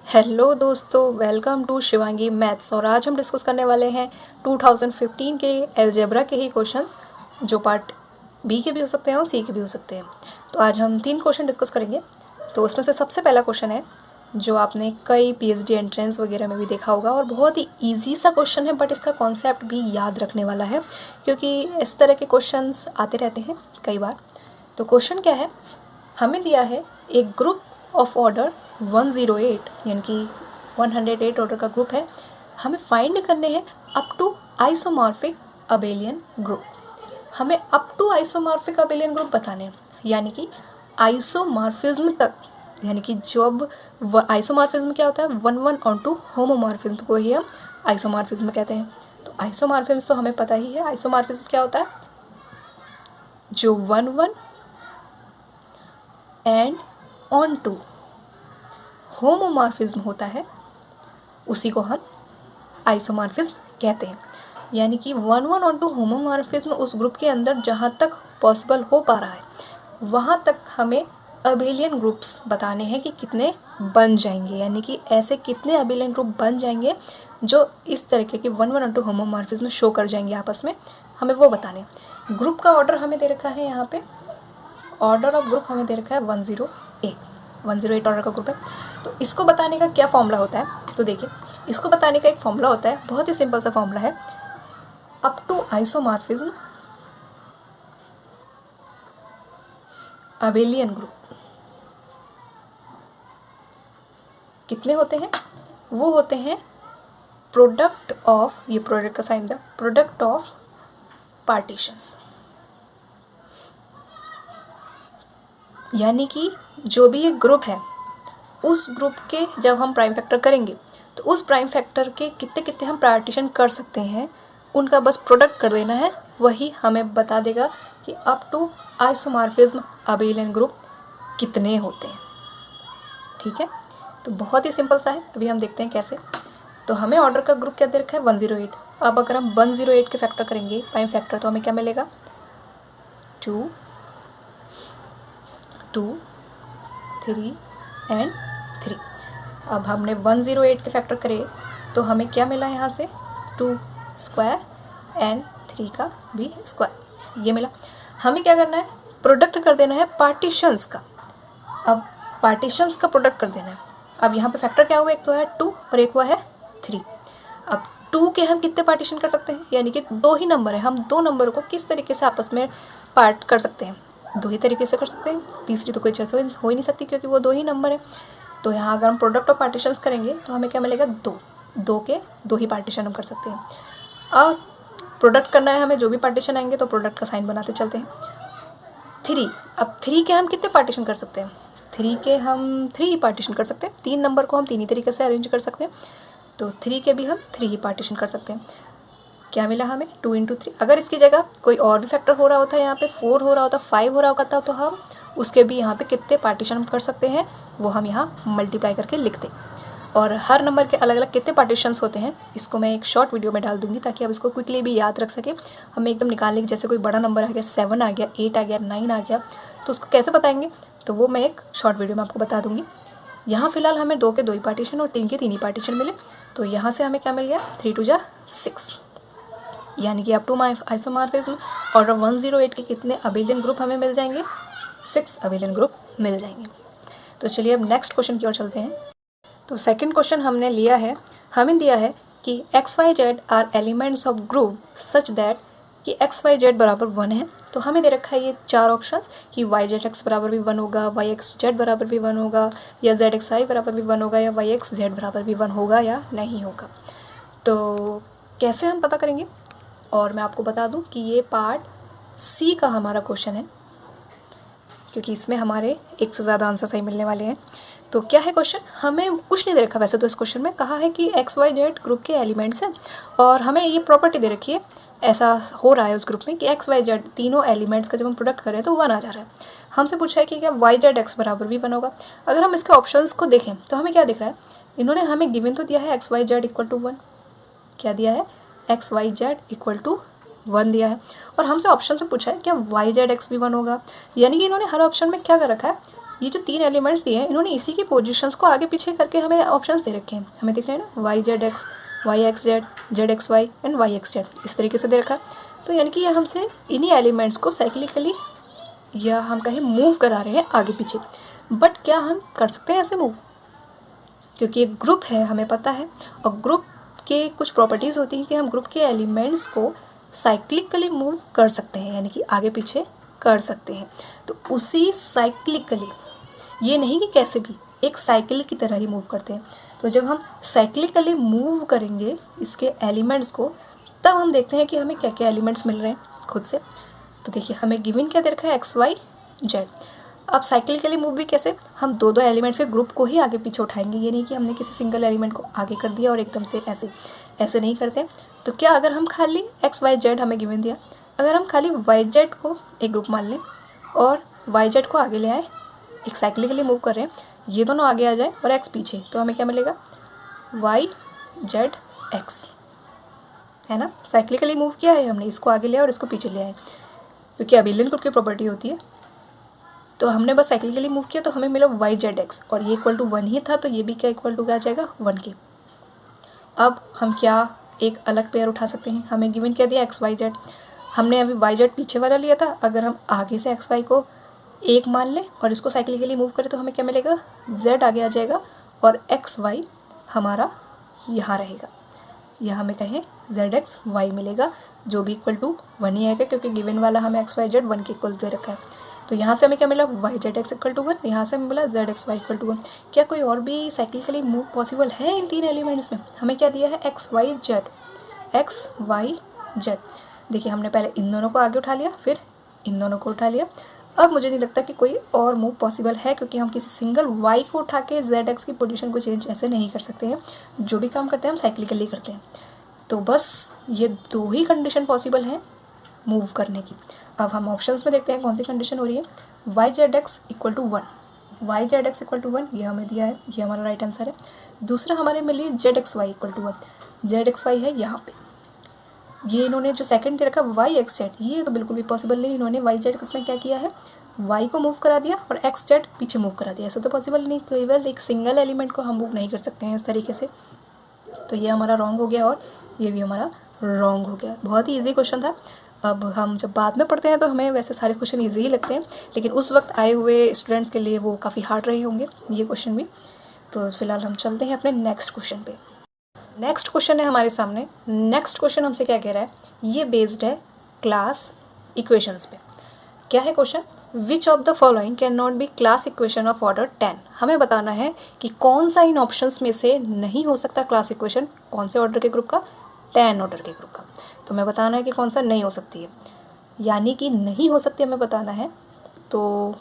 Hello दोस्तों, welcome to Shivangi maths. और आज हम डिस्कस करने वाले हैं 2015 के एलजेब्रा के ही क्वेश्चंस, जो पार्ट बी के भी हो सकते हैं और सी के भी हो सकते हैं। तो आज हम 3 क्वेश्चन डिस्कस करेंगे। तो उसमें से सबसे पहला क्वेश्चन है जो आपने कई पीएचडी एंट्रेंस वगैरह में भी देखा होगा, और बहुत ही ईजी सा क्वेश्चन है, बट इसका कॉन्सेप्ट भी याद रखने वाला है क्योंकि इस तरह के क्वेश्चंस आते रहते हैं कई बार। तो क्वेश्चन क्या है, हमें दिया है एक ग्रुप ऑफ ऑर्डर 108 यानी कि 108 ऑर्डर का ग्रुप है। हमें फाइंड करने हैं up to isomorphic abelian group. हमें up to isomorphic abelian group बताने हैं, यानी कि आइसोमॉर्फिज्म तक। यानी कि जब आइसोमॉर्फिज्म क्या होता है, 1 ऑन टू होमोमॉर्फिज्म को ही हम आइसोमॉर्फिज्म कहते हैं। तो आइसोमॉर्फिज्म तो हमें पता ही है। आइसोमॉर्फिज्म क्या होता है, जो 1 एंड ऑन टू होमोमॉर्फिज्म होता है उसी को हम आइसोमॉर्फिज्म कहते हैं। यानी कि 1 ऑन टू होमोमॉर्फिज्म उस ग्रुप के अंदर जहाँ तक पॉसिबल हो पा रहा है वहाँ तक हमें अबेलियन ग्रुप्स बताने हैं कि कितने बन जाएंगे, यानी कि ऐसे कितने अबेलियन ग्रुप बन जाएंगे जो इस तरीके के 1 ऑन टू होमोमॉर्फिज्म शो कर जाएंगे आपस में, हमें वो बताने। ग्रुप का ऑर्डर हमें दे रखा है, यहाँ पे ऑर्डर ऑफ ग्रुप हमें दे रखा है 108 ऑर्डर का ग्रुप है। तो इसको बताने का क्या फॉर्मूला होता है, तो देखिए इसको बताने का एक फॉर्मूला होता है, बहुत ही सिंपल सा फॉर्मूला है। Up to isomorphism abelian group कितने होते हैं, वो होते हैं प्रोडक्ट ऑफ, ये प्रोडक्ट का साइन था, प्रोडक्ट ऑफ पार्टीशंस। यानी कि जो भी एक ग्रुप है उस ग्रुप के जब हम प्राइम फैक्टर करेंगे तो उस प्राइम फैक्टर के कितने कितने हम पार्टीशन कर सकते हैं, उनका बस प्रोडक्ट कर देना है, वही हमें बता देगा कि up to isomorphism abelian group कितने होते हैं। ठीक है, तो बहुत ही सिंपल सा है। अभी हम देखते हैं कैसे। तो हमें ऑर्डर का ग्रुप क्या दे रखा है, 108। अब अगर हम 108 के फैक्टर करेंगे प्राइम फैक्टर, तो हमें क्या मिलेगा, 2, 2, 3 एंड 3। अब हमने 108 के फैक्टर करे तो हमें क्या मिला यहाँ से, 2 स्क्वायर एंड 3 का भी स्क्वायर, ये मिला। हमें क्या करना है, प्रोडक्ट कर देना है पार्टीशंस का। अब पार्टीशंस का प्रोडक्ट कर देना है। अब यहाँ पे फैक्टर क्या हुआ, एक तो है 2 और एक हुआ है 3। अब 2 के हम कितने पार्टीशन कर सकते हैं, यानी कि 2 ही नंबर है, हम 2 नंबर को किस तरीके से आपस में पार्ट कर सकते हैं, 2 ही तरीके से कर सकते हैं। तीसरी तो कोई चीज़ हो ही नहीं सकती क्योंकि वो 2 ही नंबर है। तो यहाँ अगर हम प्रोडक्ट ऑफ पार्टीशंस करेंगे तो हमें क्या मिलेगा, 2 के 2 ही पार्टीशन हम कर सकते हैं। और प्रोडक्ट करना है हमें, जो भी पार्टीशन आएंगे तो प्रोडक्ट का साइन बनाते चलते हैं। 3, अब 3 के हम कितने पार्टीशन कर सकते हैं, 3 के हम 3 ही पार्टीशन कर सकते हैं। 3 नंबर को हम 3 ही तरीके से अरेंज कर सकते हैं, तो 3 के भी हम 3 ही पार्टीशन कर सकते हैं। क्या मिला हमें, 2 × 3। अगर इसकी जगह कोई और भी फैक्टर हो रहा होता है, यहाँ पे 4 हो रहा होता, 5 हो रहा होता, तो हम उसके भी यहाँ पे कितने पार्टीशन कर सकते हैं वो हम यहाँ मल्टीप्लाई करके लिखते। और हर नंबर के अलग अलग कितने पार्टीशंस होते हैं इसको मैं एक शॉर्ट वीडियो में डाल दूंगी ताकि आप इसको क्विकली भी याद रख सकें। हमें एकदम निकालने की, जैसे कोई बड़ा नंबर आ गया, 7 आ गया, 8 आ गया, 9 आ गया, तो उसको कैसे बताएंगे, तो वो मैं एक शॉर्ट वीडियो में आपको बता दूंगी। यहाँ फिलहाल हमें 2 के 2 ही पार्टीशन और 3 के 3 ही पार्टीशन मिले, तो यहाँ से हमें क्या मिल गया, 3 × 2 = 6। यानी कि अप टू आइसोमॉर्फिज्म ऑर्डर 108 के कितने अबेलियन ग्रुप हमें मिल जाएंगे, 6 अबेलियन ग्रुप मिल जाएंगे। तो चलिए अब नेक्स्ट क्वेश्चन की ओर चलते हैं। तो सेकंड क्वेश्चन हमने लिया है, हमें दिया है कि XYZ are elements of group such that कि XYZ बराबर 1 है। तो हमें दे रखा है ये 4 ऑप्शंस कि YZX बराबर भी 1 होगा, YXZ बराबर भी 1 होगा, या ZXI बराबर भी 1 होगा, या YXZ बराबर भी 1 होगा या नहीं होगा। तो कैसे हम पता करेंगे, और मैं आपको बता दूं कि ये पार्ट सी का हमारा क्वेश्चन है क्योंकि इसमें हमारे एक से ज़्यादा आंसर सही मिलने वाले हैं। तो क्या है क्वेश्चन, हमें कुछ नहीं दे रखा वैसे तो इस क्वेश्चन में, कहा है कि XYZ ग्रुप के एलिमेंट्स हैं और हमें ये प्रॉपर्टी दे रखी है, ऐसा हो रहा है उस ग्रुप में कि XYZ तीनों एलिमेंट्स का जब हम प्रोडक्ट करें तो 1 आ जा रहा है। हमसे पूछा है कि क्या YZX बराबर भी 1 होगा। अगर हम इसके ऑप्शंस को देखें तो हमें क्या दिख रहा है, इन्होंने हमें गिवन तो दिया है XYZ = 1, क्या दिया है, XYZ = 1 दिया है, और हमसे ऑप्शन से पूछा है क्या YZX भी 1 होगा। यानी कि इन्होंने हर ऑप्शन में क्या कर रखा है, ये जो 3 एलिमेंट्स दिए हैं इन्होंने इसी की पोजीशंस को आगे पीछे करके हमें ऑप्शंस दे रखे हैं। हमें दिख रहे हैं ना, Y Z X, Y X Z, Z X Y and Y X Z, इस तरीके से दे रखा है। तो यानी कि ये हमसे इन्हीं एलिमेंट्स को साइक्लिकली या हम कहें मूव करा रहे हैं आगे पीछे। बट क्या हम कर सकते हैं ऐसे मूव? क्योंकि एक ग्रुप है, हमें पता है, और ग्रुप के कुछ प्रॉपर्टीज़ होती हैं कि हम ग्रुप के एलिमेंट्स को साइक्लिकली मूव कर सकते हैं, यानी कि आगे पीछे कर सकते हैं। तो उसी साइक्लिकली, ये नहीं कि कैसे भी, एक साइकिल की तरह ही मूव करते हैं। तो जब हम साइक्लिकली मूव करेंगे इसके एलिमेंट्स को, तब हम देखते हैं कि हमें क्या क्या एलिमेंट्स मिल रहे हैं खुद से। तो देखिए हमें गिवन क्या दे रखा है, एक्स वाई जेड। अब साइक्लिकली मूव भी कैसे, हम दो दो एलिमेंट्स के ग्रुप को ही आगे पीछे उठाएंगे। ये नहीं कि हमने किसी सिंगल एलिमेंट को आगे कर दिया और एकदम से ऐसे नहीं करते। तो क्या अगर हम खाली एक्स वाई जेड हमें गिवन दिया, अगर हम खाली वाई जेड को एक ग्रुप मान लें और वाई जेड को आगे ले आए, एक साइक्लिकली मूव कर रहे हैं, ये दोनों आगे आ जाए और एक्स पीछे, तो हमें क्या मिलेगा, वाई जेड एक्स, है ना। साइक्लिकली मूव किया है हमने, इसको आगे लिया और इसको पीछे ले आए, क्योंकि अबेलियन ग्रुप की प्रॉपर्टी होती है। तो हमने बस साइक्लिकली मूव किया तो हमें मिला वाई जेड एक्स, और ये इक्वल टू 1 ही था, तो ये भी क्या इक्वल टू क्या आ जाएगा, 1 के। अब हम क्या एक अलग पेयर उठा सकते हैं, हमें गिवन क्या दिया, एक्स वाई जेड। हमने अभी वाई जेड पीछे वाला लिया था, अगर हम आगे से एक्स वाई को 1 मान लें और इसको साइक्लिकली मूव करें तो हमें क्या मिलेगा, जेड आगे आ जाएगा और एक्स वाई हमारा यहाँ रहेगा, यहाँ हमें कहें जेड एक्स वाई मिलेगा, जो भी इक्वल टू 1 ही आएगा, क्योंकि गिवन वाला हमें एक्स वाई जेड 1 के इक्वल दे रखा है। तो यहाँ से हमें क्या मिला, Y Z X equal to 1, यहाँ से हमें मिला Z X Y equal to 1। क्या कोई और भी साइक्लिकली मूव पॉसिबल है इन 3 एलिमेंट्स में? हमें क्या दिया है, X Y Z, X Y Z. देखिए हमने पहले इन दोनों को आगे उठा लिया, फिर इन दोनों को उठा लिया। अब मुझे नहीं लगता कि कोई और मूव पॉसिबल है, क्योंकि हम किसी सिंगल वाई को उठा के जेड एक्स की पोजीशन को चेंज ऐसे नहीं कर सकते हैं। जो भी काम करते हैं हम साइक्लिकली करते हैं। तो बस ये 2 ही कंडीशन पॉसिबल हैं मूव करने की। अब हम ऑप्शंस में देखते हैं कौन सी कंडीशन हो रही है। Y Z X equal to 1, Y Z X equal to 1 ये हमें दिया है, ये हमारा राइट आंसर है। दूसरा हमारे मिली Z X Y equal to 1, Z X Y है यहाँ पे। ये इन्होंने जो सेकंड दे रखा वाई एक्स जेड, ये तो बिल्कुल भी पॉसिबल नहीं। इन्होंने वाई जेड इसमें क्या किया है, वाई को मूव करा दिया और एक्स जेड पीछे मूव करा दिया, ऐसा तो पॉसिबल नहीं। केवल एक सिंगल एलिमेंट को हम मूव नहीं कर सकते हैं इस तरीके से। तो ये हमारा रॉन्ग हो गया और ये भी हमारा रॉन्ग हो गया। बहुत ही ईजी क्वेश्चन था। अब हम जब बाद में पढ़ते हैं तो हमें वैसे सारे क्वेश्चन ईजी ही लगते हैं, लेकिन उस वक्त आए हुए स्टूडेंट्स के लिए वो काफ़ी हार्ड रहे होंगे ये क्वेश्चन भी। तो फिलहाल हम चलते हैं अपने नेक्स्ट क्वेश्चन पे। नेक्स्ट क्वेश्चन है हमारे सामने। नेक्स्ट क्वेश्चन हमसे क्या कह रहा है, ये बेस्ड है क्लास इक्वेशंस पे। क्या है question, which of the following can not be class equation of order 10। हमें बताना है कि कौन सा इन ऑप्शंस में से नहीं हो सकता क्लास इक्वेशन, कौन से ऑर्डर के ग्रुप का, 10 ऑर्डर के ग्रुप का। तो हमें बताना है कि कौन सा नहीं हो सकती है, यानी कि नहीं हो सकती हमें बताना है। तो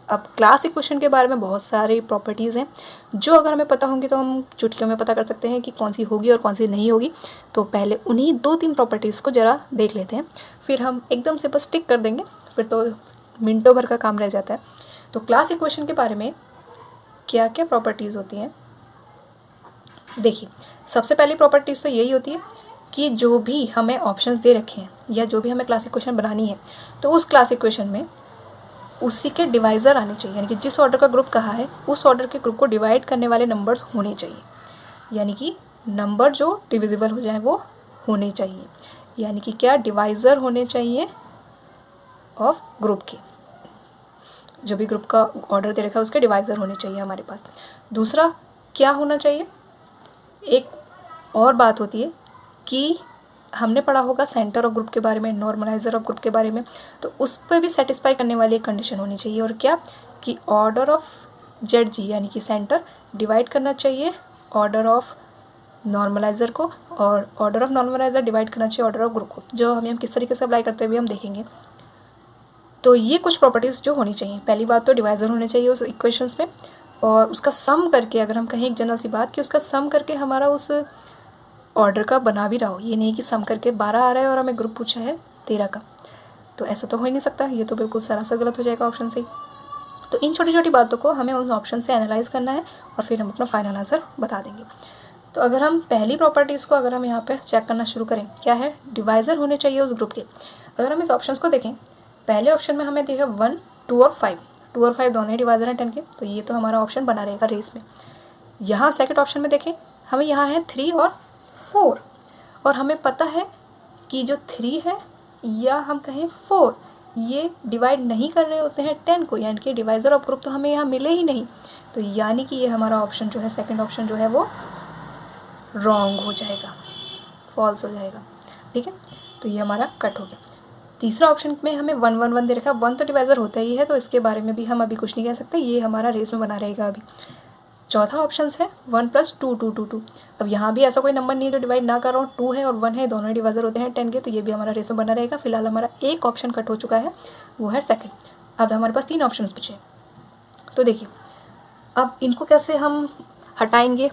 अब क्लास इक्वेशन के बारे में बहुत सारी प्रॉपर्टीज़ हैं जो अगर हमें पता होंगी तो हम चुटकियों में पता कर सकते हैं कि कौन सी होगी और कौन सी नहीं होगी। तो पहले उन्हीं 2-3 प्रॉपर्टीज़ को ज़रा देख लेते हैं, फिर हम एकदम से बस टिक कर देंगे, फिर तो मिनटों भर का काम रह जाता है। तो क्लास इक्वेशन के बारे में क्या क्या प्रॉपर्टीज़ होती हैं, देखिए सबसे पहली प्रॉपर्टीज़ तो यही होती है कि जो भी हमें ऑप्शंस दे रखे हैं या जो भी हमें क्लास इक्वेशन बनानी है, तो उस क्लास इक्वेशन में उसी के डिवाइज़र आने चाहिए, यानी कि जिस ऑर्डर का ग्रुप कहा है उस ऑर्डर के ग्रुप को डिवाइड करने वाले नंबर्स होने चाहिए, यानी कि नंबर जो डिविजिबल हो जाए वो होने चाहिए, यानी कि क्या, डिवाइज़र होने चाहिए ऑफ ग्रुप के। जो भी ग्रुप का ऑर्डर दे रखा है उसके डिवाइज़र होने चाहिए हमारे पास। दूसरा क्या होना चाहिए, एक और बात होती है कि हमने पढ़ा होगा सेंटर ऑफ ग्रुप के बारे में, नॉर्मलाइजर ऑफ ग्रुप के बारे में, तो उस पर भी सेटिस्फाई करने वाली एक कंडीशन होनी चाहिए। और क्या, कि ऑर्डर ऑफ जेड जी यानी कि सेंटर डिवाइड करना चाहिए ऑर्डर ऑफ नॉर्मलाइजर को, और ऑर्डर ऑफ नॉर्मलाइजर डिवाइड करना चाहिए ऑर्डर ऑफ ग्रुप को। जो हम किस तरीके से अप्लाई करते हुए हम देखेंगे। तो ये कुछ प्रॉपर्टीज़ जो होनी चाहिए। पहली बात तो डिवाइज़र होने चाहिए उस इक्वेशंस में, और उसका सम करके, अगर हम कहें एक जनरल सी बात कि उसका सम करके हमारा उस ऑर्डर का बना भी रहा हो। ये नहीं कि सम करके 12 आ रहा है और हमें ग्रुप पूछा है 13 का, तो ऐसा तो हो ही नहीं सकता, ये तो बिल्कुल सरासर गलत हो जाएगा ऑप्शन से ही। तो इन छोटी छोटी बातों को हमें उन ऑप्शन से एनालाइज करना है और फिर हम अपना फाइनल आंसर बता देंगे। तो अगर हम पहली प्रॉपर्टीज़ को अगर हम यहाँ पे चेक करना शुरू करें, क्या है, डिवाइज़र होने चाहिए उस ग्रुप के। अगर हम इस ऑप्शंस को देखें, पहले ऑप्शन में हमें देखा 1, 2 और 5। 2 और 5 दोनों ही डिवाइजर हैं 10 के, तो ये तो हमारा ऑप्शन बना रहेगा रेस में। यहाँ सेकंड ऑप्शन में देखें, हमें यहाँ है 3 और 4, और हमें पता है कि जो 3 है या हम कहें 4, ये डिवाइड नहीं कर रहे होते हैं 10 को, यानी कि डिवाइज़र ऑफ ग्रुप तो हमें यहाँ मिले ही नहीं, तो यानी कि ये हमारा ऑप्शन जो है, सेकंड ऑप्शन जो है वो रॉन्ग हो जाएगा, फॉल्स हो जाएगा। ठीक है, तो ये हमारा कट हो गया। तीसरा ऑप्शन में हमें 1 1 1 दे रखा है, 1 तो डिवाइज़र होता ही है, तो इसके बारे में भी हम अभी कुछ नहीं कह सकते, ये हमारा रेस में बना रहेगा अभी। चौथा ऑप्शन है 1 + 2 2 2 2। अब यहाँ भी ऐसा कोई नंबर नहीं है जो डिवाइड ना कर रहा हूँ, 2 है और 1 है, दोनों ही डिवाइजर होते हैं 10 के, तो ये भी हमारा रेस में बना रहेगा। फिलहाल हमारा एक ऑप्शन कट हो चुका है, वो है सेकंड। अब हमारे पास 3 ऑप्शन बचे, तो देखिए अब इनको कैसे हम हटाएंगे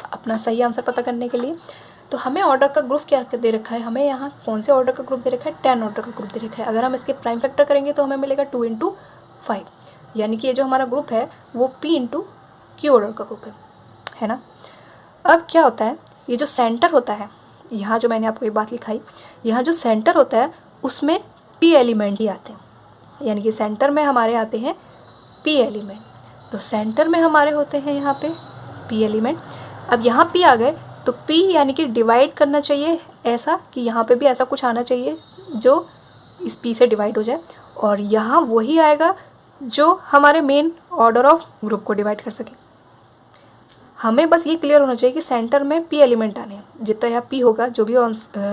अपना सही आंसर पता करने के लिए। तो हमें ऑर्डर का ग्रुप क्या दे रखा है, हमें यहाँ कौन से ऑर्डर का ग्रुप दे रखा है, 10 ऑर्डर का ग्रुप दे रखा है। अगर हम इसके प्राइम फैक्टर करेंगे तो हमें मिलेगा 2 × 5, यानी कि ये जो हमारा ग्रुप है वो P × Q ऑर्डर का ग्रुप है ना। अब क्या होता है, ये जो सेंटर होता है, यहाँ जो मैंने आपको ये बात लिखाई, यहाँ जो सेंटर होता है उसमें P एलिमेंट ही आते हैं, यानी कि सेंटर में हमारे आते हैं P एलिमेंट। तो सेंटर में हमारे होते हैं यहाँ पे P एलिमेंट। अब यहाँ P आ गए तो P यानी कि डिवाइड करना चाहिए ऐसा कि यहाँ पे भी ऐसा कुछ आना चाहिए जो इस P से डिवाइड हो जाए, और यहाँ वही आएगा जो हमारे मेन ऑर्डर ऑफ ग्रुप को डिवाइड कर सके। हमें बस ये क्लियर होना चाहिए कि सेंटर में P एलिमेंट आने हैं, जितना यहाँ P होगा, जो भी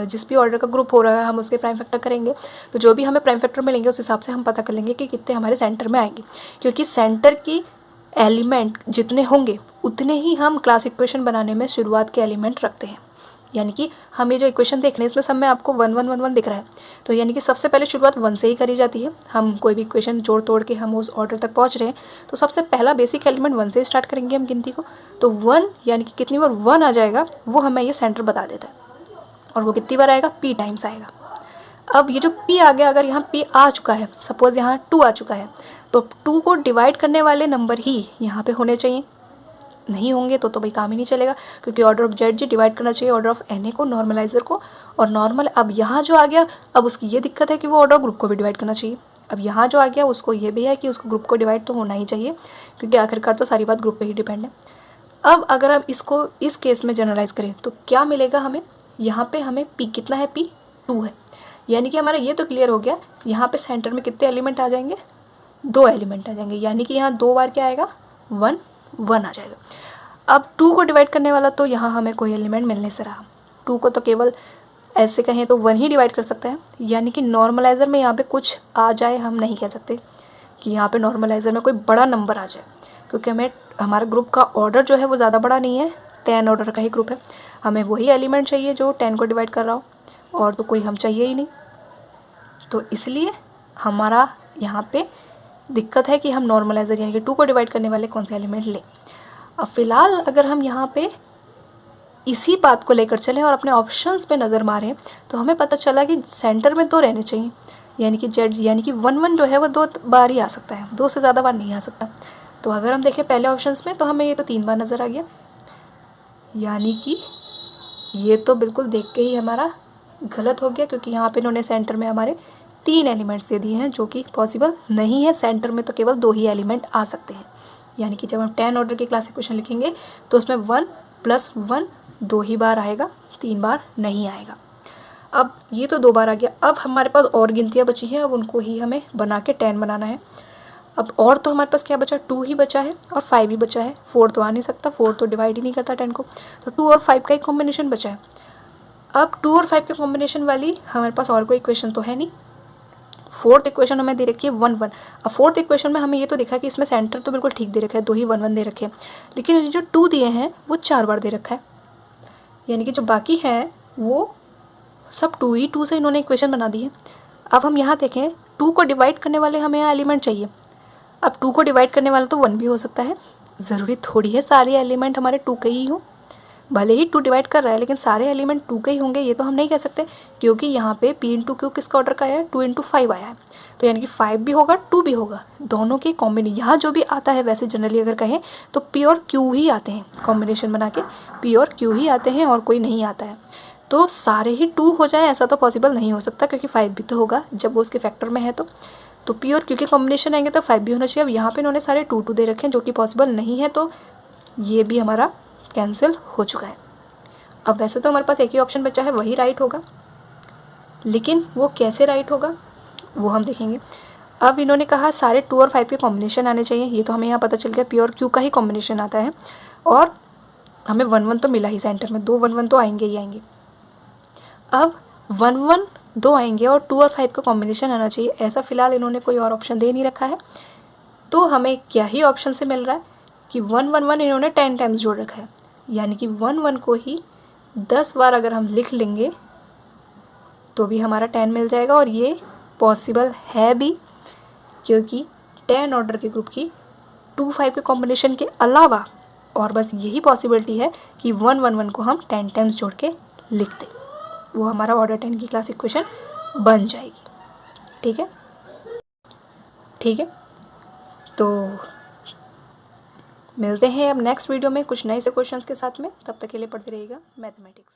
जिस भी ऑर्डर का ग्रुप हो रहा है हम उसके प्राइम फैक्टर करेंगे, तो जो भी हमें प्राइम फैक्टर मिलेंगे उस हिसाब से हम पता कर लेंगे कि कितने हमारे सेंटर में आएंगे, क्योंकि सेंटर की एलिमेंट जितने होंगे उतने ही हम क्लास इक्वेशन बनाने में शुरुआत के एलिमेंट रखते हैं। यानी कि हम ये जो इक्वेशन देख रहे हैं इसमें सब में आपको 1 1 1 1 दिख रहा है, तो यानी कि सबसे पहले शुरुआत 1 से ही करी जाती है। हम कोई भी इक्वेशन जोड़ तोड़ के हम उस ऑर्डर तक पहुंच रहे हैं, तो सबसे पहला बेसिक एलिमेंट 1 से स्टार्ट करेंगे हम गिनती को। तो 1 यानी कि कितनी बार 1 आ जाएगा वो हमें ये सेंटर बता देता है, और वो कितनी बार आएगा, P टाइम्स आएगा। अब ये जो P आ गया, अगर यहाँ P आ चुका है, सपोज़ यहाँ 2 आ चुका है, तो 2 को डिवाइड करने वाले नंबर ही यहाँ पे होने चाहिए। नहीं होंगे तो भाई काम ही नहीं चलेगा, क्योंकि ऑर्डर ऑफ ZG डिवाइड करना चाहिए ऑर्डर ऑफ NA को, नॉर्मलाइजर को, और नॉर्मल। अब यहाँ जो आ गया, अब उसकी ये दिक्कत है कि वो ऑर्डर ग्रुप को भी डिवाइड करना चाहिए। अब यहाँ जो आ गया उसको ये भी है कि उसको ग्रुप को डिवाइड तो होना ही चाहिए, क्योंकि आखिरकार तो सारी बात ग्रुप पे ही डिपेंड है। अब अगर हम इसको इस केस में जनरलाइज करें तो क्या मिलेगा हमें, यहाँ पे हमें P कितना है, P 2 है, यानी कि हमारा ये तो क्लियर हो गया। यहाँ पे सेंटर में कितने एलिमेंट आ जाएंगे, 2 एलिमेंट आ जाएंगे, यानी कि यहाँ 2 बार क्या आएगा, 1 1 आ जाएगा। अब 2 को डिवाइड करने वाला तो यहाँ हमें कोई एलिमेंट मिलने से रहा, 2 को तो केवल ऐसे कहें तो 1 ही डिवाइड कर सकता है, यानी कि नॉर्मलाइज़र में यहाँ पे कुछ आ जाए हम नहीं कह सकते कि यहाँ पे नॉर्मलाइज़र में कोई बड़ा नंबर आ जाए, क्योंकि हमें हमारा ग्रुप का ऑर्डर जो है वो ज़्यादा बड़ा नहीं है, 10 ऑर्डर का ही ग्रुप है। हमें वही एलिमेंट चाहिए जो 10 को डिवाइड कर रहा हो, और तो कोई हम चाहिए ही नहीं। तो इसलिए हमारा यहाँ पे दिक्कत है कि हम नॉर्मलाइज़र यानी कि 2 को डिवाइड करने वाले कौन से एलिमेंट लें। अब फ़िलहाल अगर हम यहाँ पे इसी बात को लेकर चलें और अपने ऑप्शंस पे नज़र मारें, तो हमें पता चला कि सेंटर में 2 रहने चाहिए, यानी कि Z यानी कि 1 1 जो है वो 2 बार ही आ सकता है, 2 से ज़्यादा बार नहीं आ सकता। तो अगर हम देखें पहले ऑप्शंस में तो हमें ये तो 3 बार नज़र आ गया, यानी कि ये तो बिल्कुल देख के ही हमारा गलत हो गया, क्योंकि यहाँ पे इन्होंने सेंटर में हमारे 3 एलिमेंट्स दे दिए हैं, जो कि पॉसिबल नहीं है। सेंटर में तो केवल 2 ही एलिमेंट आ सकते हैं, यानी कि जब हम 10 ऑर्डर की क्लास इक्वेशन लिखेंगे तो उसमें 1 + 1 2 ही बार आएगा, 3 बार नहीं आएगा। अब ये तो 2 बार आ गया। अब हमारे पास और गिनतियाँ बची हैं, अब उनको ही हमें बना के 10 बनाना है। अब और तो हमारे पास क्या बचा, 2 ही बचा है और 5 ही बचा है, 4 तो आ नहीं सकता, 4 तो डिवाइड ही नहीं करता 10 को, तो 2 और 5 का एक कॉम्बिनेशन बचा है। अब 2 और 5 के कॉम्बिनेशन वाली हमारे पास और कोई इक्वेशन तो है नहीं। फोर्थ इक्वेशन हमें दे रखी है 1 1। अब फोर्थ इक्वेशन में हमें ये तो दिखा कि इसमें सेंटर तो बिल्कुल ठीक दे रखा है, 2 ही 1 1 दे रखे हैं, लेकिन जो 2 दिए हैं वो 4 बार दे रखा है, यानी कि जो बाकी है वो सब 2 ही 2 से इन्होंने इक्वेशन बना दी है। अब हम यहाँ देखें 2 को डिवाइड करने वाले हमें यहाँ एलिमेंट चाहिए। अब 2 को डिवाइड करने वाला तो 1 भी हो सकता है, ज़रूरी थोड़ी है सारे एलिमेंट हमारे 2 के ही हों। भले ही 2 डिवाइड कर रहा है लेकिन सारे एलिमेंट 2 के ही होंगे ये तो हम नहीं कह सकते, क्योंकि यहाँ पे P × Q किसका ऑर्डर का है, 2 × 5 आया है, तो यानी कि 5 भी होगा 2 भी होगा, दोनों के कॉम्बिनेशन। यहाँ जो भी आता है वैसे जनरली अगर कहें तो P और Q ही आते हैं, कॉम्बिनेशन बना के P और Q ही आते हैं और कोई नहीं आता है। तो सारे ही 2 हो जाए ऐसा तो पॉसिबल नहीं हो सकता, क्योंकि 5 भी तो होगा जब वो उसके फैक्टर में है। तो तो प्योर क्योंकि कॉम्बिनेशन आएंगे तो 5 भी होना चाहिए। अब यहाँ पे इन्होंने सारे 2 2 दे रखे हैं जो कि पॉसिबल नहीं है, तो ये भी हमारा कैंसिल हो चुका है। अब वैसे तो हमारे पास एक ही ऑप्शन बचा है, वही राइट होगा, लेकिन वो कैसे राइट होगा वो हम देखेंगे। अब इन्होंने कहा सारे 2 और 5 के कॉम्बिनेशन आने चाहिए, ये तो हमें यहाँ पता चल गया प्योर क्यू का ही कॉम्बिनेशन आता है, और हमें 1 1 तो मिला ही सेंटर में, 2 1 1 तो आएंगे ही आएंगे। अब 1 1 2 आएंगे और 2 और 5 का कॉम्बिनेशन आना चाहिए, ऐसा फ़िलहाल इन्होंने कोई और ऑप्शन दे नहीं रखा है। तो हमें क्या ही ऑप्शन से मिल रहा है कि 1 1 1 इन्होंने 10 टाइम्स जोड़ रखा है, यानी कि 1 1 को ही 10 बार अगर हम लिख लेंगे तो भी हमारा 10 मिल जाएगा। और ये पॉसिबल है भी, क्योंकि 10 ऑर्डर के ग्रुप की 2 5 के कॉम्बिनेशन के अलावा और बस यही पॉसिबिलिटी है कि 1 1 1 को हम 10 टाइम्स जोड़ के लिख दें, वो हमारा ऑर्डर 10 की क्लास इक्वेशन बन जाएगी। ठीक है, ठीक है, तो मिलते हैं अब नेक्स्ट वीडियो में कुछ नए से क्वेश्चंस के साथ में। तब तक के लिए पढ़ते रहिएगा मैथमेटिक्स।